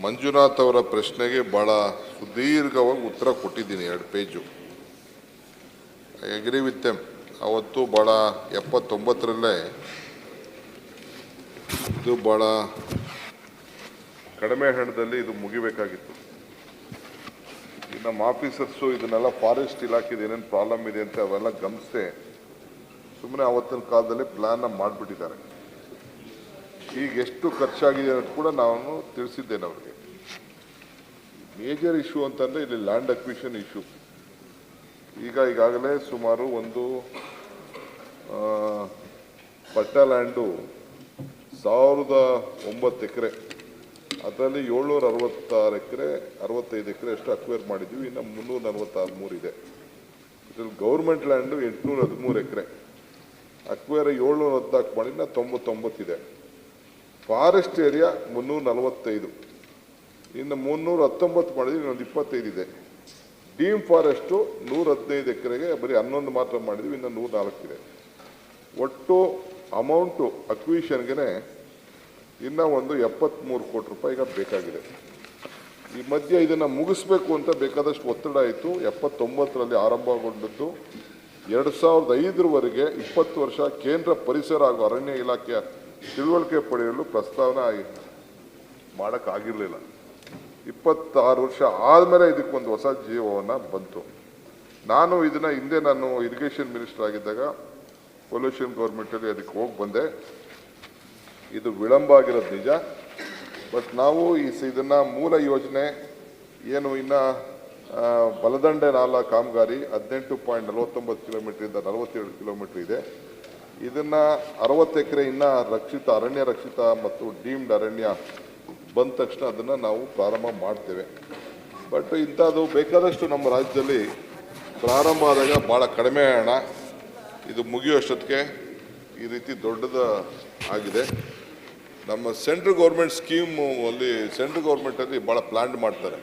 ಮಂಜುನಾಥ್ ಅವರ ಪ್ರಶ್ನೆಗೆ ಭಾಳ ಸುದೀರ್ಘವಾಗಿ ಉತ್ತರ ಕೊಟ್ಟಿದ್ದೀನಿ, 2 page. I agree with them. ಅವತ್ತು ಭಾಳ 79ರಲ್ಲೇ ಇದು ಭಾಳ ಕಡಿಮೆ ಹಣದಲ್ಲಿ ಇದು ಮುಗಿಬೇಕಾಗಿತ್ತು. ಈಗ ನಮ್ಮ ಆಫೀಸರ್ಸು ಇದನ್ನೆಲ್ಲ ಫಾರೆಸ್ಟ್ ಇಲಾಖೆದು ಏನೇನು ಪ್ರಾಬ್ಲಮ್ ಇದೆ ಅಂತ ಅವೆಲ್ಲ ಗಮನಿಸದೆ ಸುಮ್ಮನೆ ಅವತ್ತಿನ ಕಾಲದಲ್ಲಿ ಪ್ಲ್ಯಾನ್ನ ಮಾಡಿಬಿಟ್ಟಿದ್ದಾರೆ. ಈಗ ಎಷ್ಟು ಖರ್ಚಾಗಿದೆ ಅಂತ ಕೂಡ ನಾನು ತಿಳಿಸಿದ್ದೇನೆ ಅವ್ರಿಗೆ. ಮೇಜರ್ ಇಶ್ಯೂ ಅಂತಂದರೆ ಇಲ್ಲಿ ಲ್ಯಾಂಡ್ ಅಕ್ವಿಷನ್ ಇಶ್ಯೂ. ಈಗಾಗಲೇ ಸುಮಾರು ಒಂದು ಪಟ್ಟ ಲ್ಯಾಂಡು 1009 ಎಕರೆ, ಅದರಲ್ಲಿ 766 ಎಕರೆ 65 ಎಕರೆ ಅಷ್ಟು ಅಕ್ವೈರ್ ಮಾಡಿದ್ವಿ. ಇನ್ನು 346 ಇದೆ. ಇದರಲ್ಲಿ ಗೌರ್ಮೆಂಟ್ ಲ್ಯಾಂಡು 813 ಎಕರೆ ಅಕ್ವೈರ್ 714 ಮಾಡಿ 99 ಇದೆ. ಫಾರೆಸ್ಟ್ ಏರಿಯಾ 345, ಇನ್ನು 319 ಮಾಡಿದ್ವಿ, ಇನ್ನೊಂದು 25 ಇದೆ. ಡೀಮ್ ಫಾರೆಸ್ಟು 115 ಎಕರೆಗೆ ಬರೀ 11 ಮಾತ್ರ ಮಾಡಿದ್ವಿ, ಇನ್ನು 104 ಇದೆ. ಒಟ್ಟು ಅಮೌಂಟು ಅಕ್ವಿಷನ್ಗೆ ಇನ್ನೂ ಒಂದು 73 ಕೋಟಿ ರೂಪಾಯಿ ಈಗ ಬೇಕಾಗಿದೆ. ಈ ಮಧ್ಯೆ ಇದನ್ನು ಮುಗಿಸ್ಬೇಕು ಅಂತ ಬೇಕಾದಷ್ಟು ಒತ್ತಡ ಆಯಿತು. 79ರಲ್ಲಿ ಆರಂಭಗೊಂಡದ್ದು 2005ರವರೆಗೆ 20 ವರ್ಷ ಕೇಂದ್ರ ಪರಿಸರ ಹಾಗೂ ಅರಣ್ಯ ಇಲಾಖೆಯ ತಿಳುವಳಿಕೆ ಪಡೆಯಲು ಪ್ರಸ್ತಾವನೆ ಮಾಡೋಕ್ಕಾಗಿರಲಿಲ್ಲ. 26 ವರ್ಷ ಆದಮೇಲೆ ಇದಕ್ಕೊಂದು ಹೊಸ ಜೀವವನ್ನು ಬಂತು. ನಾನು ಇದನ್ನು ಹಿಂದೆ ನಾನು ಇರಿಗೇಷನ್ ಮಿನಿಸ್ಟರ್ ಆಗಿದ್ದಾಗ ಪೊಲ್ಯೂಷನ್ ಗೌರ್ಮೆಂಟಲ್ಲಿ ಅದಕ್ಕೆ ಹೋಗಿ ಬಂದೆ. ಇದು ವಿಳಂಬ ಆಗಿರೋದು ನಿಜ. ಬಟ್ ನಾವು ಇದನ್ನು ಮೂಲ ಯೋಜನೆ ಏನು ಇನ್ನು ಬಲದಂಡೆ ನಾಲಾ ಕಾಮಗಾರಿ 18.49 ಕಿಲೋಮೀಟ್ರಿಂದ 47 ಕಿಲೋಮೀಟ್ರ್ ಇದೆ. ಇದನ್ನು 60 ಎಕರೆ ಇನ್ನು ರಕ್ಷಿತ ಅರಣ್ಯ ರಕ್ಷಿತ ಮತ್ತು ಡೀಮ್ಡ್ ಅರಣ್ಯ ಬಂದ ತಕ್ಷಣ ಅದನ್ನು ನಾವು ಪ್ರಾರಂಭ ಮಾಡ್ತೇವೆ. ಬಟ್ ಇಂಥದ್ದು ಬೇಕಾದಷ್ಟು ನಮ್ಮ ರಾಜ್ಯದಲ್ಲಿ ಪ್ರಾರಂಭ ಆದಾಗ ಭಾಳ ಕಡಿಮೆ ಹಣ, ಇದು ಮುಗಿಯುವಷ್ಟೊತ್ತಿಗೆ ಈ ರೀತಿ ದೊಡ್ಡದು ಆಗಿದೆ. ನಮ್ಮ ಸೆಂಟ್ರಲ್ ಗೌರ್ಮೆಂಟ್ ಸ್ಕೀಮು ಅಲ್ಲಿ ಸೆಂಟ್ರಲ್ ಗೌರ್ಮೆಂಟಲ್ಲಿ ಭಾಳ ಪ್ಲ್ಯಾನ್ ಮಾಡ್ತಾರೆ.